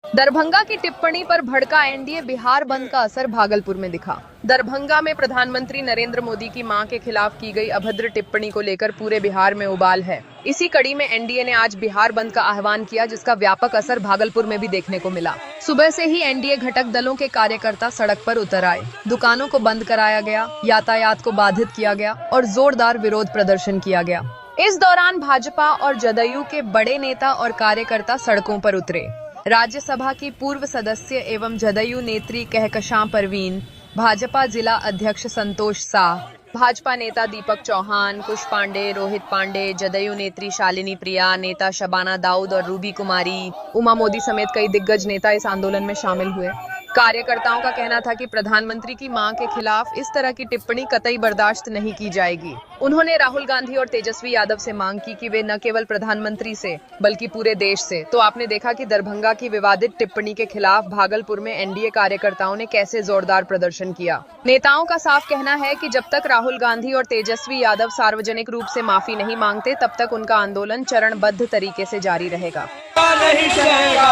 दरभंगा की टिप्पणी पर भड़का एनडीए, बिहार बंद का असर भागलपुर में दिखा। दरभंगा में प्रधानमंत्री नरेंद्र मोदी की मां के खिलाफ की गई अभद्र टिप्पणी को लेकर पूरे बिहार में उबाल है। इसी कड़ी में एनडीए ने आज बिहार बंद का आह्वान किया, जिसका व्यापक असर भागलपुर में भी देखने को मिला। सुबह से ही एनडीए घटक दलों के कार्यकर्ता सड़क पर उतर आए, दुकानों को बंद कराया गया, यातायात को बाधित किया गया और जोरदार विरोध प्रदर्शन किया गया। इस दौरान भाजपा और जदयू के बड़े नेता और कार्यकर्ता सड़कों पर उतरे। राज्यसभा की पूर्व सदस्य एवं जदयू नेत्री कहकशां परवीन, भाजपा जिला अध्यक्ष संतोष शाह, भाजपा नेता दीपक चौहान, कुश पांडे, रोहित पांडे, जदयू नेत्री शालिनी प्रिया, नेता शबाना दाऊद और रूबी कुमारी, उमा मोदी समेत कई दिग्गज नेता इस आंदोलन में शामिल हुए। कार्यकर्ताओं का कहना था कि प्रधानमंत्री की मां के खिलाफ इस तरह की टिप्पणी कतई बर्दाश्त नहीं की जाएगी। उन्होंने राहुल गांधी और तेजस्वी यादव से मांग की कि वे न केवल प्रधानमंत्री से बल्कि पूरे देश से। तो आपने देखा कि दरभंगा की विवादित टिप्पणी के खिलाफ भागलपुर में एनडीए कार्यकर्ताओं ने कैसे जोरदार प्रदर्शन किया। नेताओं का साफ कहना है कि जब तक राहुल गांधी और तेजस्वी यादव सार्वजनिक रूप से माफी नहीं मांगते, तब तक उनका आंदोलन चरणबद्ध तरीके से जारी रहेगा। नहीं चलेगा।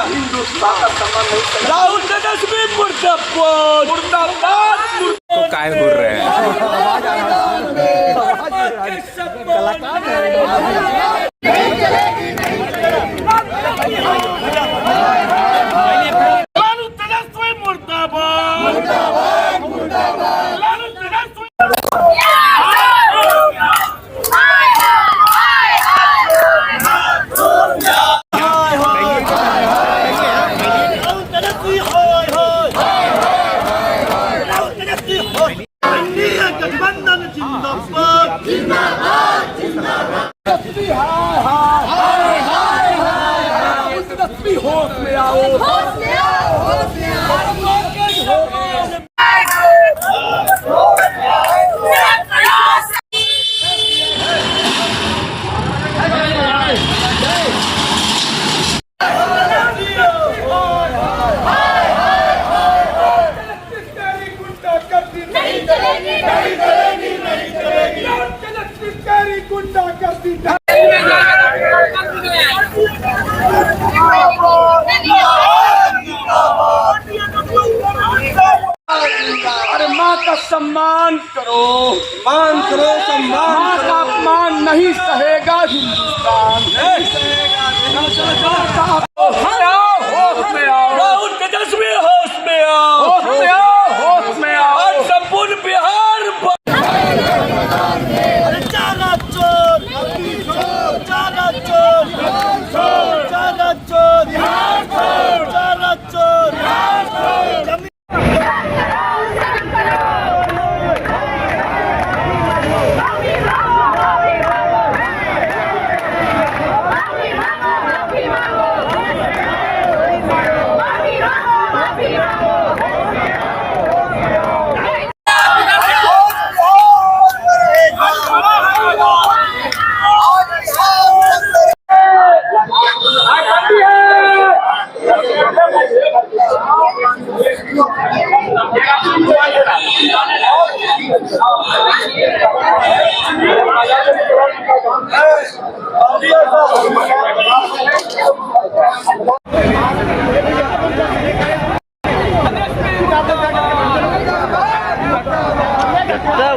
राहुल तेजस्वी मुर्दाबाद तो काय बोल रहे हैं। गठबंधन जिंदाबाद जिंदाबाद जिंदाबाद। होश में आओ, होश में आओ, होश में आओ। नहीं चलेगी, नहीं चलेगी, नहीं चलेगी। गुंडागर्दी अरे माँ का सम्मान करो, मान करो, सम्मान। माँ का अपमान नहीं सहेगा हिंदुस्तान, नहीं सहेगा। होश में आओ, राहुल तेजस्वी होश में आओ, होश में आओ, होश में आओ। और संपूर्ण बिहार चारा चोर, चारा चोर, चारा चोर, चारा चोर।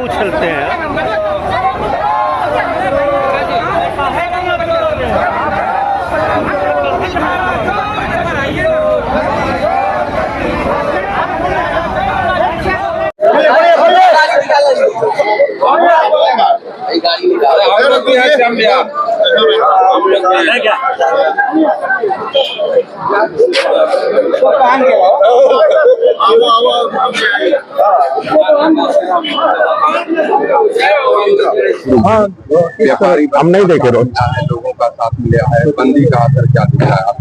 उछलते हैं। व्यापारी हम नहीं देखे लोगों का साथ मिला है, बंदी का असर क्या दिख रहा है?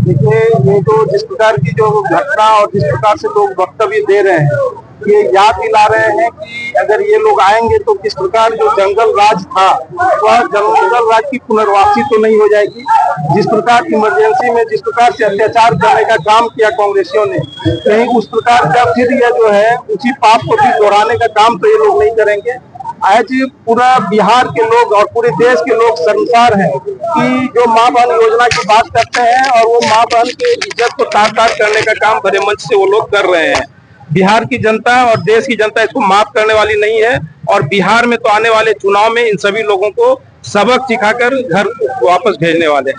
देखिए, ये तो जिस प्रकार की जो घटना और जिस प्रकार से लोग वक्तव्य दे रहे हैं, ये याद दिला रहे हैं कि अगर ये लोग आएंगे तो किस प्रकार जो जंगल राज था वह जंगल राज की पुनर्वासी तो नहीं हो जाएगी। जिस प्रकार की इमरजेंसी में जिस प्रकार से अत्याचार करने का काम किया कांग्रेसियों ने, कहीं उस प्रकार का फिर यह जो है उसी पाप को भी दोहराने का काम तो ये लोग नहीं करेंगे। आज पूरा बिहार के लोग और पूरे देश के लोग शर्मसार हैं कि जो माँ बहन योजना की बात करते हैं और वो माँ बहन की इज्जत को तार-तार करने का काम भरे मंच से वो लोग कर रहे हैं। बिहार की जनता और देश की जनता इसको माफ करने वाली नहीं है और बिहार में तो आने वाले चुनाव में इन सभी लोगों को सबक सिखाकर घर वापस भेजने वाले हैं।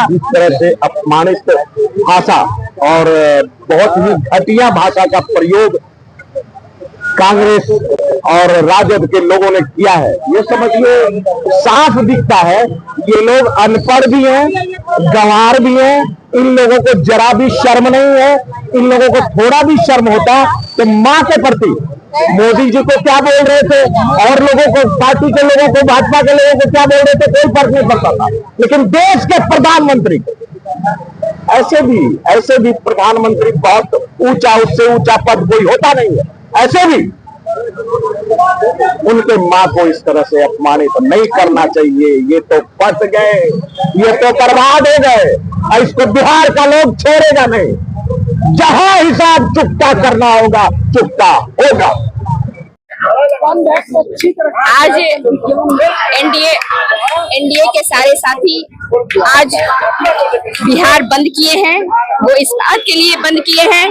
जिस तरह से अपमानित भाषा और बहुत ही घटिया भाषा का प्रयोग कांग्रेस और राजद के लोगों ने किया है, ये समझिए साफ दिखता है ये लोग अनपढ़ भी हैं, गंवार भी हैं। इन लोगों को जरा भी शर्म नहीं है। इन लोगों को थोड़ा भी शर्म होता तो माँ के प्रति मोदी जी को क्या बोल रहे थे और लोगों को, पार्टी के लोगों को, भाजपा के लोगों को क्या बोल रहे थे, कोई फर्क नहीं पड़ता था। लेकिन देश के प्रधानमंत्री ऐसे भी प्रधानमंत्री बहुत ऊंचा, उससे ऊंचा पद कोई होता नहीं है, ऐसे भी उनके मां को इस तरह से अपमानित नहीं करना चाहिए। ये तो फंस गए, ये तो बर्बाद हो गए और इसको बिहार का लोग छोड़ेगा नहीं। जहां हिसाब चुकता करना होगा चुकता होगा। आज एनडीए के सारे साथी आज बिहार बंद किए हैं। वो इस बात के लिए बंद किए हैं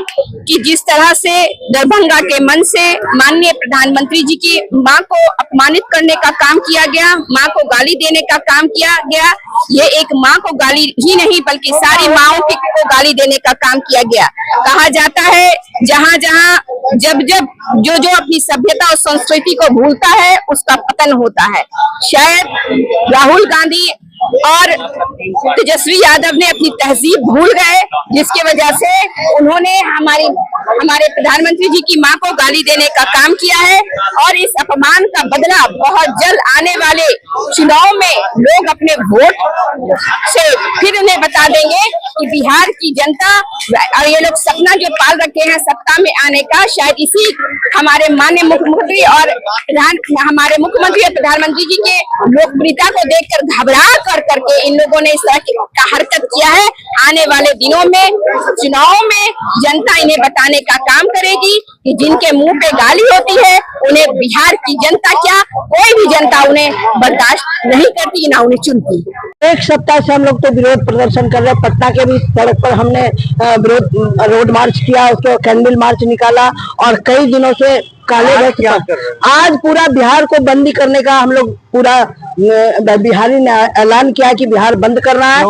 कि जिस तरह से दरभंगा के मन से माननीय प्रधानमंत्री जी की मां को अपमानित करने का काम किया गया, मां को गाली देने का काम किया गया, ये एक मां को गाली ही नहीं बल्कि सारी माओं को गाली देने का काम किया गया। कहा जाता है जहां जहां जब जब जो अपनी सभ्यता और संस्कृति को भूलता है उसका पतन होता है। शायद राहुल गांधी और तेजस्वी यादव ने अपनी तहजीब भूल गए, जिसकी वजह से उन्होंने हमारे प्रधानमंत्री जी की मां को गाली देने का काम किया है और इस अपमान का बदला बहुत जल्द आने वाले चुनाव में लोग अपने वोट से फिर उन्हें बता देंगे कि बिहार की जनता और ये लोग सपना जो पाल रखे हैं सत्ता में आने का, शायद इसी हमारे माननीय मुख्यमंत्री और हमारे मुख्यमंत्री और प्रधानमंत्री जी के लोकप्रियता को देखकर घबरा करके इन लोगों ने इस तरह का हरकत किया है। आने वाले दिनों में चुनाव में जनता इन्हें बताने का काम करेगी कि जिनके मुंह पे गाली होती है उन्हें बिहार की जनता क्या कोई भी जनता उन्हें बर्दाश्त नहीं करती, ना उन्हें चुनती। एक सप्ताह से हम लोग तो विरोध प्रदर्शन कर रहे हैं। पटना के भी सड़क पर हमने रोड मार्च किया, उसके कैंडल मार्च निकाला और कई दिनों से काले आज पूरा बिहार को बंदी करने का हम लोग पूरा बिहारी ने ऐलान किया कि बिहार बंद कर रहा है।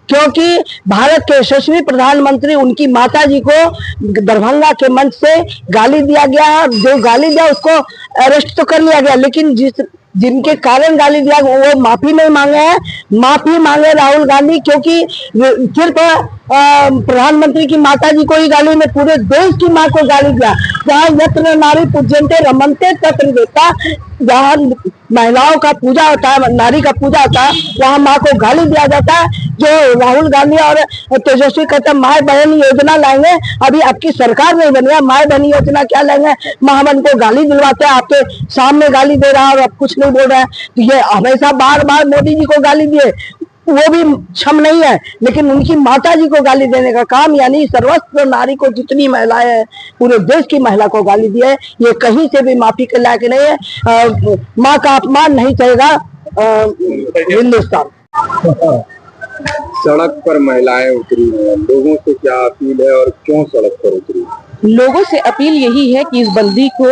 क्योंकि भारत के यशस्वी प्रधानमंत्री उनकी माता जी को दरभंगा के मंच से गाली दिया गया है। जो गाली दिया उसको अरेस्ट तो कर लिया गया, लेकिन जिनके कारण गाली दिया वो माफी नहीं मांगे हैं। माफी मांगे राहुल गांधी, क्योंकि सिर्फ प्रधानमंत्री की माता जी को ही गाली में पूरे देश की मां को गाली दिया। जहाँ यत्र नारी पूज्यन्ते रमन्ते तत्र देवता, जहाँ महिलाओं का पूजा होता है, नारी का पूजा होता है, वहाँ माँ को गाली दिया जाता है। जो राहुल गांधी और तेजस्वी कहते हैं माए बहन योजना लाएंगे, अभी आपकी सरकार नहीं बनी है, माए बहन योजना क्या लाएंगे? माँ बहन को गाली दिलवाते हैं, आपके सामने गाली दे रहा है और आप कुछ नहीं बोल रहे हैं। तो ये हमेशा बार बार मोदी जी को गाली दिए, वो भी क्षम नहीं है, लेकिन उनकी माता जी को गाली देने का काम, यानी सर्वस्व नारी को जितनी महिलाएं हैं पूरे देश की महिला को गाली दी है, ये कहीं से भी माफी के लायक नहीं है। माँ का अपमान नहीं सहेगा हिंदुस्तान। सड़क पर महिलाएं उतरी हैं, लोगों से क्या अपील है और क्यों सड़क पर उतरी? लोगों से अपील यही है कि इस बंदी को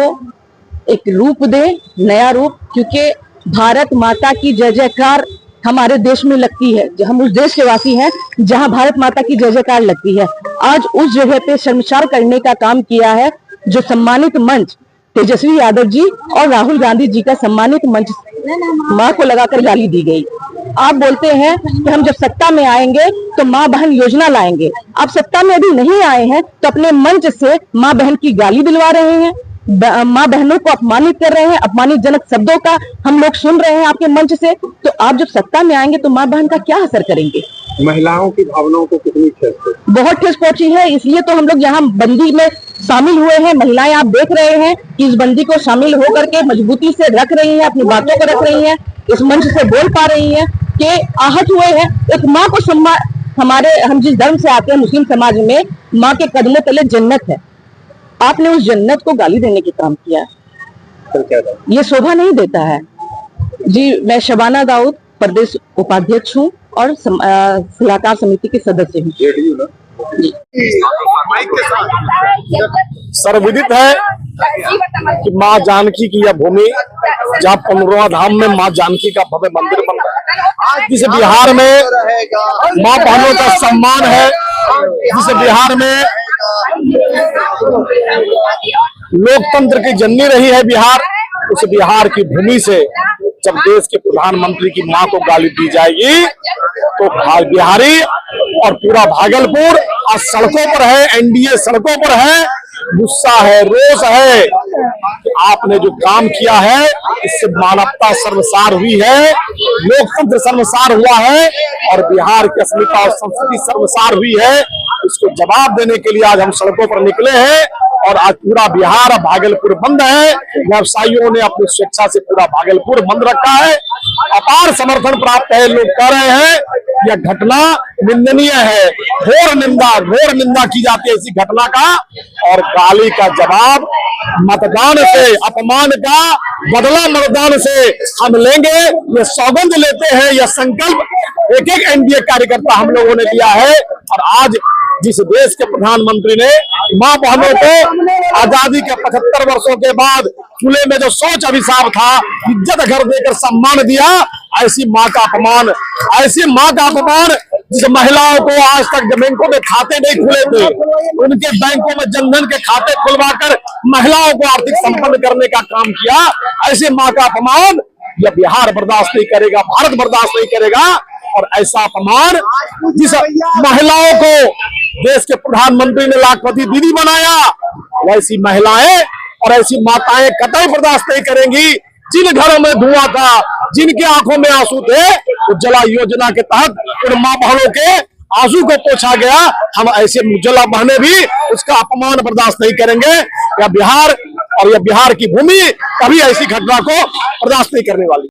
एक रूप दे, नया रूप, क्योंकि भारत माता की जय जयकार हमारे देश में लगती है। हम उस देश के वासी हैं जहां भारत माता की जय जयकार लगती है। आज उस जगह पे शर्मसार करने का काम किया है जो सम्मानित मंच तेजस्वी यादव जी और राहुल गांधी जी का सम्मानित मंच मां को लगाकर गाली दी गई। आप बोलते हैं कि हम जब सत्ता में आएंगे तो माँ बहन योजना लाएंगे। आप सत्ता में अभी नहीं आए हैं तो अपने मंच से माँ बहन की गाली दिलवा रहे हैं, माँ बहनों को अपमानित कर रहे हैं। अपमानित जनक शब्दों का हम लोग सुन रहे हैं आपके मंच से। तो आप जब सत्ता में आएंगे तो माँ बहन का क्या असर करेंगे? महिलाओं की भावनाओं को कितनी ठेस पहुंची? बहुत ठेस पहुंची है, इसलिए तो हम लोग यहाँ बंदी में शामिल हुए हैं। महिलाएं आप देख रहे हैं कि इस बंदी को शामिल होकर के मजबूती से रख रही हैं, अपनी बातों को रख रही हैं, इस मंच से बोल पा रही हैं कि आहत हुए हैं। एक माँ को हम जिस धर्म से आते हैं, मुस्लिम समाज में माँ के कदमों तले जन्नत है। आपने उस जन्नत को गाली देने के काम किया है, ये शोभा नहीं देता है जी। मैं शबाना दाऊद प्रदेश उपाध्यक्ष हूँ और सलाहकार समिति के सदस्य हूँ। सर्वविदित है कि माँ जानकी की यह भूमि, जहाँ 15वां धाम में माँ जानकी का भव्य मंदिर बन रहा है, जिस बिहार में माँ बहनों का सम्मान है, जिस बिहार में लोकतंत्र की जननी रही है बिहार, उस बिहार की भूमि से जब देश के प्रधानमंत्री की मां को गाली दी जाएगी तो बिहारी और पूरा भागलपुर आज सड़कों पर है, एनडीए सड़कों पर है, गुस्सा है, रोष है कि आपने जो काम किया है इससे मानवता सर्वसार हुई है, लोकतंत्र सर्वसार हुआ है और बिहार की अस्मिता और संस्कृति सर्वसार हुई है। इसको जवाब देने के लिए आज हम सड़कों पर निकले हैं और आज पूरा बिहार और भागलपुर बंद है। व्यवसायियों ने अपनी स्वेच्छा से पूरा भागलपुर बंद रखा है। अपार समर्थन प्राप्त है। लोग कह रहे हैं यह घटना निंदनीय है, घोर निंदा की जाती है इसी घटना का, और गाली का जवाब मतदान से, अपमान का बदला मतदान से हम लेंगे। ये सौगंध लेते हैं, यह संकल्प एक एक एनडीए कार्यकर्ता हम लोगों ने लिया है। और आज जिस देश के प्रधानमंत्री ने मां बहनों को आजादी के 75 वर्षों के बाद चूल्हे में जो सोच अभिशाप था, इज्जत घर देकर सम्मान दिया, ऐसी मां का अपमान, जिस महिलाओं को आज तक बैंकों में खाते नहीं खुले थे, उनके बैंकों में जनधन के खाते खुलवाकर महिलाओं को आर्थिक संपन्न करने का काम किया, ऐसी मां का अपमान यह बिहार बर्दाश्त नहीं करेगा, भारत बर्दाश्त नहीं करेगा। और ऐसा अपमान जिस महिलाओं को देश के प्रधानमंत्री ने लाखपति दीदी बनाया, वैसी महिलाएं और ऐसी माताएं कतई बर्दाश्त नहीं करेंगी। जिन घरों में धुआं था, जिनके आंखों में आंसू थे, उज्ज्वला योजना के तहत उन मां बहनों के आंसू को पोंछा गया। हम ऐसे उज्ज्वला बहनें भी उसका अपमान बर्दाश्त नहीं करेंगे। यह बिहार और यह बिहार की भूमि कभी ऐसी घटना को बर्दाश्त नहीं करने वाली।